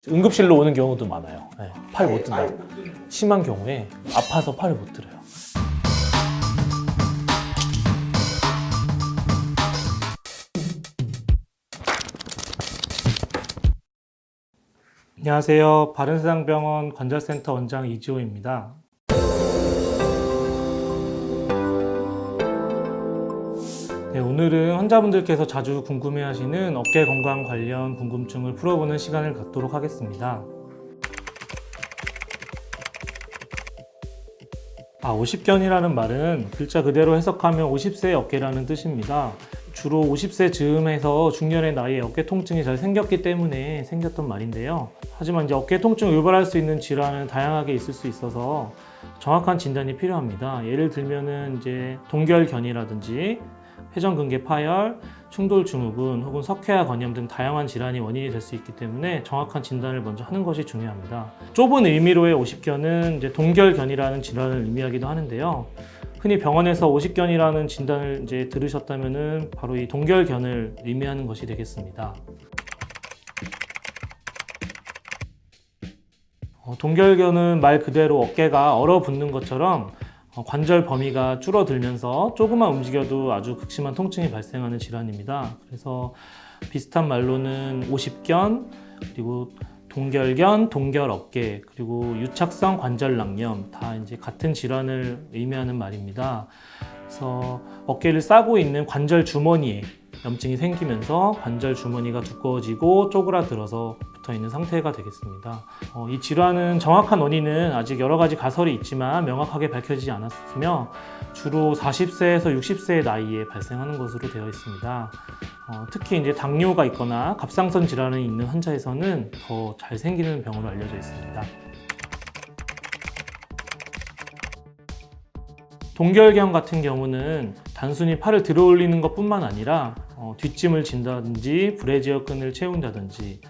응급실로 오는 경우도 많아요. 네, 팔 못 든다. 심한 경우에 아파서 팔을 못 들어요. 안녕하세요. 바른세상병원 관절센터 원장 이지호입니다. 네, 오늘은 환자분들께서 자주 궁금해하시는 어깨 건강 관련 궁금증을 풀어보는 시간을 갖도록 하겠습니다. 50견이라는 말은 글자 그대로 해석하면 50세의 어깨라는 뜻입니다. 주로 50세 즈음에서 중년의 나이에 어깨 통증이 잘 생겼기 때문에 생겼던 말인데요. 하지만 이제 어깨 통증을 유발할 수 있는 질환은 다양하게 있을 수 있어서 정확한 진단이 필요합니다. 예를 들면은 이제 동결견이라든지 회전근개 파열, 충돌증후군 혹은 석회화 건염 등 다양한 질환이 원인이 될 수 있기 때문에 정확한 진단을 먼저 하는 것이 중요합니다. 좁은 의미로의 50견은 이제 동결견이라는 질환을 의미하기도 하는데요. 흔히 병원에서 50견이라는 진단을 이제 들으셨다면은 바로 이 동결견을 의미하는 것이 되겠습니다. 동결견은 말 그대로 어깨가 얼어붙는 것처럼 관절 범위가 줄어들면서 조금만 움직여도 아주 극심한 통증이 발생하는 질환입니다. 그래서 비슷한 말로는 50견, 그리고 동결견, 동결어깨, 그리고 유착성 관절낭염 다 이제 같은 질환을 의미하는 말입니다. 그래서 어깨를 싸고 있는 관절 주머니에 염증이 생기면서 관절 주머니가 두꺼워지고 쪼그라들어서 붙어 있는 상태가 되겠습니다. 이 질환은 정확한 원인은 아직 여러 가지 가설이 있지만 명확하게 밝혀지지 않았으며 주로 40세에서 60세의 나이에 발생하는 것으로 되어 있습니다. 특히 이제 당뇨가 있거나 갑상선 질환이 있는 환자에서는 더 잘 생기는 병으로 알려져 있습니다. 동결견 같은 경우는 단순히 팔을 들어 올리는 것뿐만 아니라 뒷짐을 진다든지 브래지어 끈을 채운다든지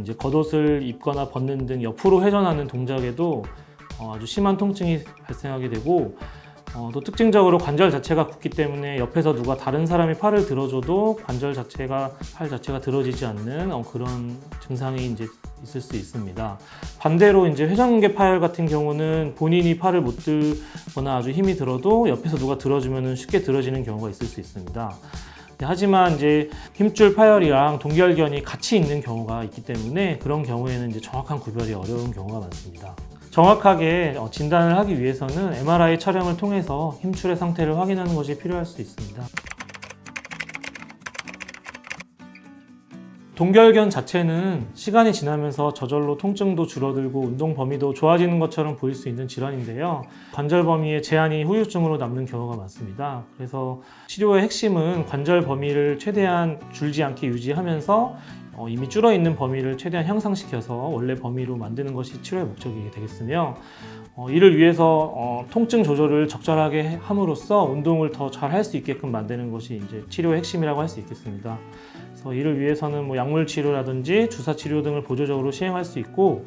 이제 겉옷을 입거나 벗는 등 옆으로 회전하는 동작에도 아주 심한 통증이 발생하게 되고 또 특징적으로 관절 자체가 굳기 때문에 옆에서 누가 다른 사람이 팔을 들어줘도 관절 자체가 팔 자체가 들어지지 않는 그런 증상이 이제 있을 수 있습니다. 반대로 이제 회전근개 파열 같은 경우는 본인이 팔을 못 들거나 아주 힘이 들어도 옆에서 누가 들어주면 쉽게 들어지는 경우가 있을 수 있습니다. 하지만 이제 힘줄 파열이랑 동결견이 같이 있는 경우가 있기 때문에 그런 경우에는 이제 정확한 구별이 어려운 경우가 많습니다. 정확하게 진단을 하기 위해서는 MRI 촬영을 통해서 힘줄의 상태를 확인하는 것이 필요할 수 있습니다. 동결견 자체는 시간이 지나면서 저절로 통증도 줄어들고 운동 범위도 좋아지는 것처럼 보일 수 있는 질환인데요. 관절 범위의 제한이 후유증으로 남는 경우가 많습니다. 그래서 치료의 핵심은 관절 범위를 최대한 줄지 않게 유지하면서 이미 줄어있는 범위를 최대한 향상시켜서 원래 범위로 만드는 것이 치료의 목적이 되겠으며 이를 위해서 통증 조절을 적절하게 함으로써 운동을 더 잘 할 수 있게끔 만드는 것이 이제 치료의 핵심이라고 할 수 있겠습니다. 그래서 이를 위해서는 약물 치료라든지 주사 치료 등을 보조적으로 시행할 수 있고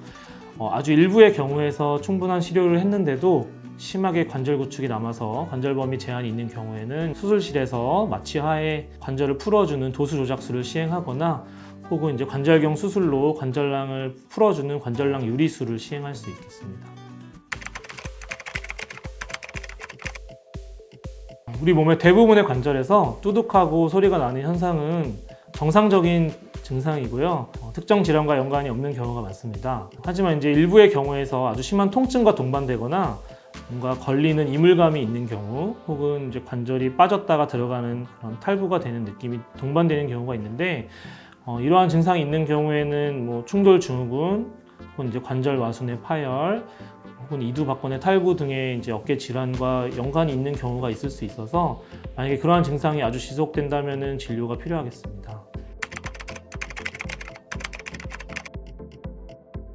아주 일부의 경우에서 충분한 치료를 했는데도 심하게 관절 구축이 남아서 관절 범위 제한이 있는 경우에는 수술실에서 마취하에 관절을 풀어주는 도수 조작술을 시행하거나 혹은 이제 관절경 수술로 관절낭을 풀어주는 관절낭 유리술을 시행할 수 있겠습니다. 우리 몸의 대부분의 관절에서 뚜둑하고 소리가 나는 현상은 정상적인 증상이고요. 특정 질환과 연관이 없는 경우가 많습니다. 하지만 이제 일부의 경우에서 아주 심한 통증과 동반되거나 뭔가 걸리는 이물감이 있는 경우 혹은 이제 관절이 빠졌다가 들어가는 그런 탈부가 되는 느낌이 동반되는 경우가 있는데 이러한 증상이 있는 경우에는 충돌 증후군 혹은 이제 관절 와순의 파열 혹은 이두박근의 탈구 등의 이제 어깨 질환과 연관이 있는 경우가 있을 수 있어서 만약에 그러한 증상이 아주 지속된다면 진료가 필요하겠습니다.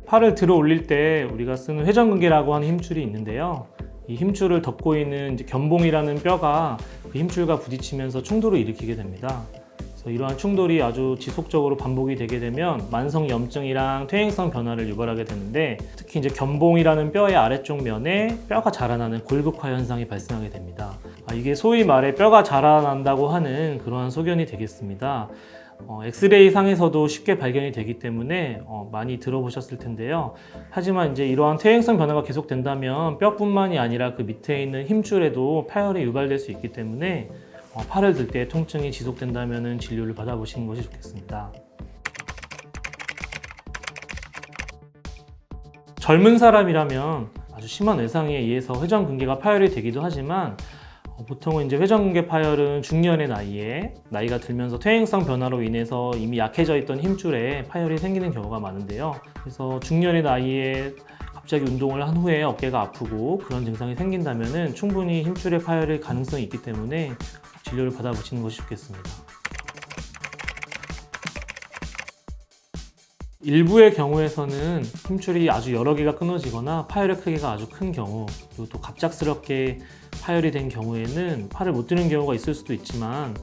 팔을 들어 올릴 때 우리가 쓰는 회전근개라고 하는 힘줄이 있는데요. 이 힘줄을 덮고 있는 이제 견봉이라는 뼈가 그 힘줄과 부딪히면서 충돌을 일으키게 됩니다. 그래서 이러한 충돌이 아주 지속적으로 반복이 되게 되면 만성 염증이랑 퇴행성 변화를 유발하게 되는데 특히 이제 견봉이라는 뼈의 아래쪽 면에 뼈가 자라나는 골극화 현상이 발생하게 됩니다. 이게 소위 말해 뼈가 자라난다고 하는 그러한 소견이 되겠습니다. 엑스레이 상에서도 쉽게 발견이 되기 때문에 많이 들어보셨을 텐데요. 하지만 이제 이러한 퇴행성 변화가 계속된다면 뼈뿐만이 아니라 그 밑에 있는 힘줄에도 파열이 유발될 수 있기 때문에 팔을 들 때 통증이 지속된다면 진료를 받아보시는 것이 좋겠습니다. 젊은 사람이라면 아주 심한 외상에 의해서 회전근개가 파열이 되기도 하지만 보통은 이제 회전근개 파열은 중년의 나이에 나이가 들면서 퇴행성 변화로 인해서 이미 약해져 있던 힘줄에 파열이 생기는 경우가 많은데요. 그래서 중년의 나이에 갑자기 운동을 한 후에 어깨가 아프고 그런 증상이 생긴다면 충분히 힘줄의 파열일 가능성이 있기 때문에 진료를 받아보시는 것이 좋겠습니다. 일부의 경우에서는 힘줄이 아주 여러 개가 끊어지거나 파열의 크기가 아주 큰 경우, 그리고 또 갑작스럽게 파열이 된 경우에는 팔을 못 드는 경우가 있을 수도 있지만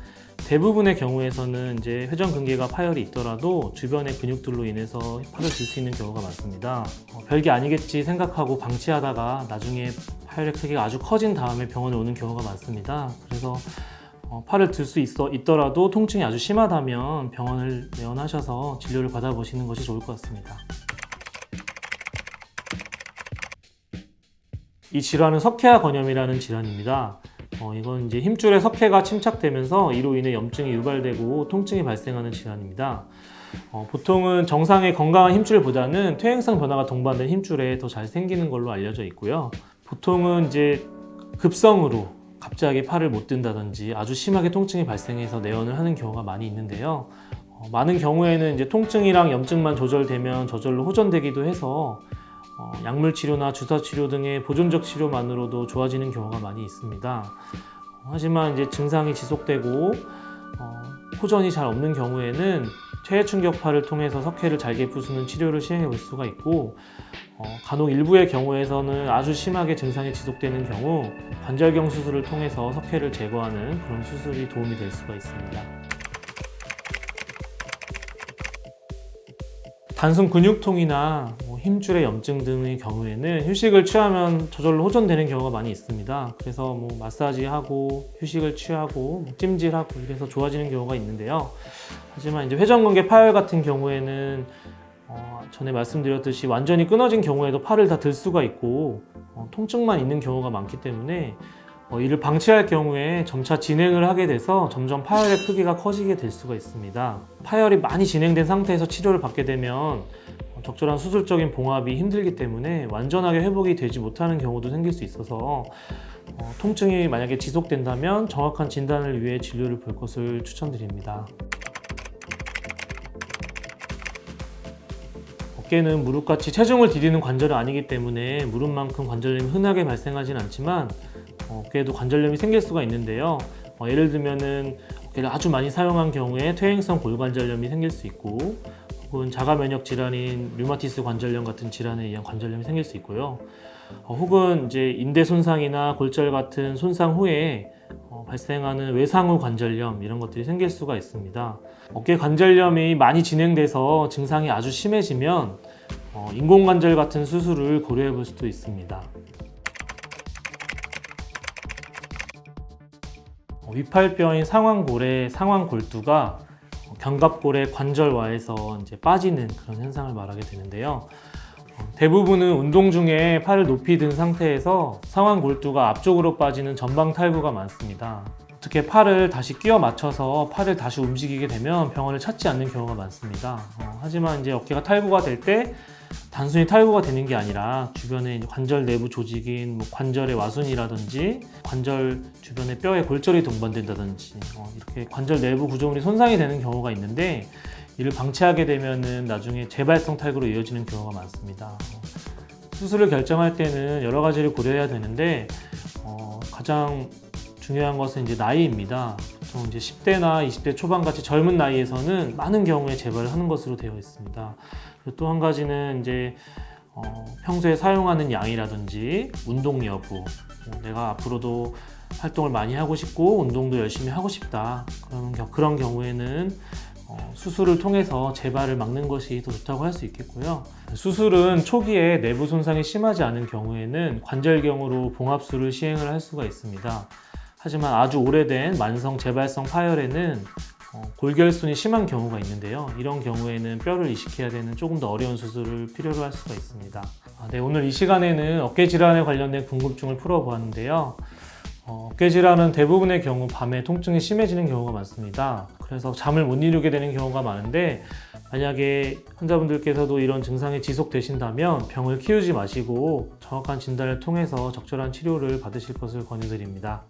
대부분의 경우에서는 이제 회전근개가 파열이 있더라도 주변의 근육들로 인해서 팔을 들 수 있는 경우가 많습니다. 별게 아니겠지 생각하고 방치하다가 나중에 파열의 크기가 아주 커진 다음에 병원에 오는 경우가 많습니다. 그래서 팔을 들 수 있더라도 통증이 아주 심하다면 병원을 내원하셔서 진료를 받아보시는 것이 좋을 것 같습니다. 이 질환은 석회화 건염이라는 질환입니다. 이건 이제 힘줄에 석회가 침착되면서 이로 인해 염증이 유발되고 통증이 발생하는 질환입니다. 보통은 정상의 건강한 힘줄보다는 퇴행성 변화가 동반된 힘줄에 더 잘 생기는 걸로 알려져 있고요. 보통은 이제 급성으로 갑자기 팔을 못 든다든지 아주 심하게 통증이 발생해서 내원을 하는 경우가 많이 있는데요. 많은 경우에는 이제 통증이랑 염증만 조절되면 저절로 호전되기도 해서 약물 치료나 주사 치료 등의 보존적 치료만으로도 좋아지는 경우가 많이 있습니다. 하지만 이제 증상이 지속되고 호전이 잘 없는 경우에는 체해 충격파를 통해서 석회를 잘게 부수는 치료를 시행해 볼 수가 있고, 간혹 일부의 경우에서는 아주 심하게 증상이 지속되는 경우 관절경 수술을 통해서 석회를 제거하는 그런 수술이 도움이 될 수가 있습니다. 단순 근육통이나 힘줄의 염증 등의 경우에는 휴식을 취하면 저절로 호전되는 경우가 많이 있습니다. 그래서 마사지하고 휴식을 취하고 찜질하고 이래서 좋아지는 경우가 있는데요. 하지만 이제 회전근개 파열 같은 경우에는 전에 말씀드렸듯이 완전히 끊어진 경우에도 팔을 다 들 수가 있고 통증만 있는 경우가 많기 때문에 이를 방치할 경우에 점차 진행을 하게 돼서 점점 파열의 크기가 커지게 될 수가 있습니다. 파열이 많이 진행된 상태에서 치료를 받게 되면 적절한 수술적인 봉합이 힘들기 때문에 완전하게 회복이 되지 못하는 경우도 생길 수 있어서 통증이 만약에 지속된다면 정확한 진단을 위해 진료를 볼 것을 추천드립니다. 어깨는 무릎같이 체중을 디디는 관절은 아니기 때문에 무릎만큼 관절염이 흔하게 발생하진 않지만 어깨에도 관절염이 생길 수가 있는데요. 예를 들면은 어깨를 아주 많이 사용한 경우에 퇴행성 골관절염이 생길 수 있고, 혹은 자가 면역 질환인 류마티스 관절염 같은 질환에 의한 관절염이 생길 수 있고요. 혹은 이제 인대 손상이나 골절 같은 손상 후에 발생하는 외상 후 관절염 이런 것들이 생길 수가 있습니다. 어깨 관절염이 많이 진행돼서 증상이 아주 심해지면 인공관절 같은 수술을 고려해 볼 수도 있습니다. 위팔뼈인 상완골의 상완골두가 견갑골의 관절와에서 이제 빠지는 그런 현상을 말하게 되는데요. 대부분은 운동 중에 팔을 높이 든 상태에서 상완골두가 앞쪽으로 빠지는 전방 탈구가 많습니다. 어떻게 팔을 다시 끼워 맞춰서 팔을 다시 움직이게 되면 병원을 찾지 않는 경우가 많습니다. 하지만 이제 어깨가 탈구가 될 때 단순히 탈구가 되는 게 아니라 주변에 관절 내부 조직인 관절의 와순이라든지 관절 주변에 뼈에 골절이 동반된다든지 이렇게 관절 내부 구조물이 손상이 되는 경우가 있는데, 이를 방치하게 되면은 나중에 재발성 탈구로 이어지는 경우가 많습니다. 수술을 결정할 때는 여러 가지를 고려해야 되는데 가장 중요한 것은 이제 나이입니다. 보통 이제 10대나 20대 초반 같이 젊은 나이에서는 많은 경우에 재발을 하는 것으로 되어 있습니다. 또 한 가지는 이제 평소에 사용하는 양이라든지 운동 여부, 내가 앞으로도 활동을 많이 하고 싶고 운동도 열심히 하고 싶다, 그런 경우에는 수술을 통해서 재발을 막는 것이 더 좋다고 할 수 있겠고요. 수술은 초기에 내부 손상이 심하지 않은 경우에는 관절경으로 봉합술을 시행을 할 수가 있습니다. 하지만 아주 오래된 만성 재발성 파열에는 골결손이 심한 경우가 있는데요. 이런 경우에는 뼈를 이식해야 되는 조금 더 어려운 수술을 필요로 할 수가 있습니다. 네, 오늘 이 시간에는 어깨 질환에 관련된 궁금증을 풀어보았는데요. 어깨 질환은 대부분의 경우 밤에 통증이 심해지는 경우가 많습니다. 그래서 잠을 못 이루게 되는 경우가 많은데, 만약에 환자분들께서도 이런 증상이 지속되신다면 병을 키우지 마시고 정확한 진단을 통해서 적절한 치료를 받으실 것을 권유드립니다.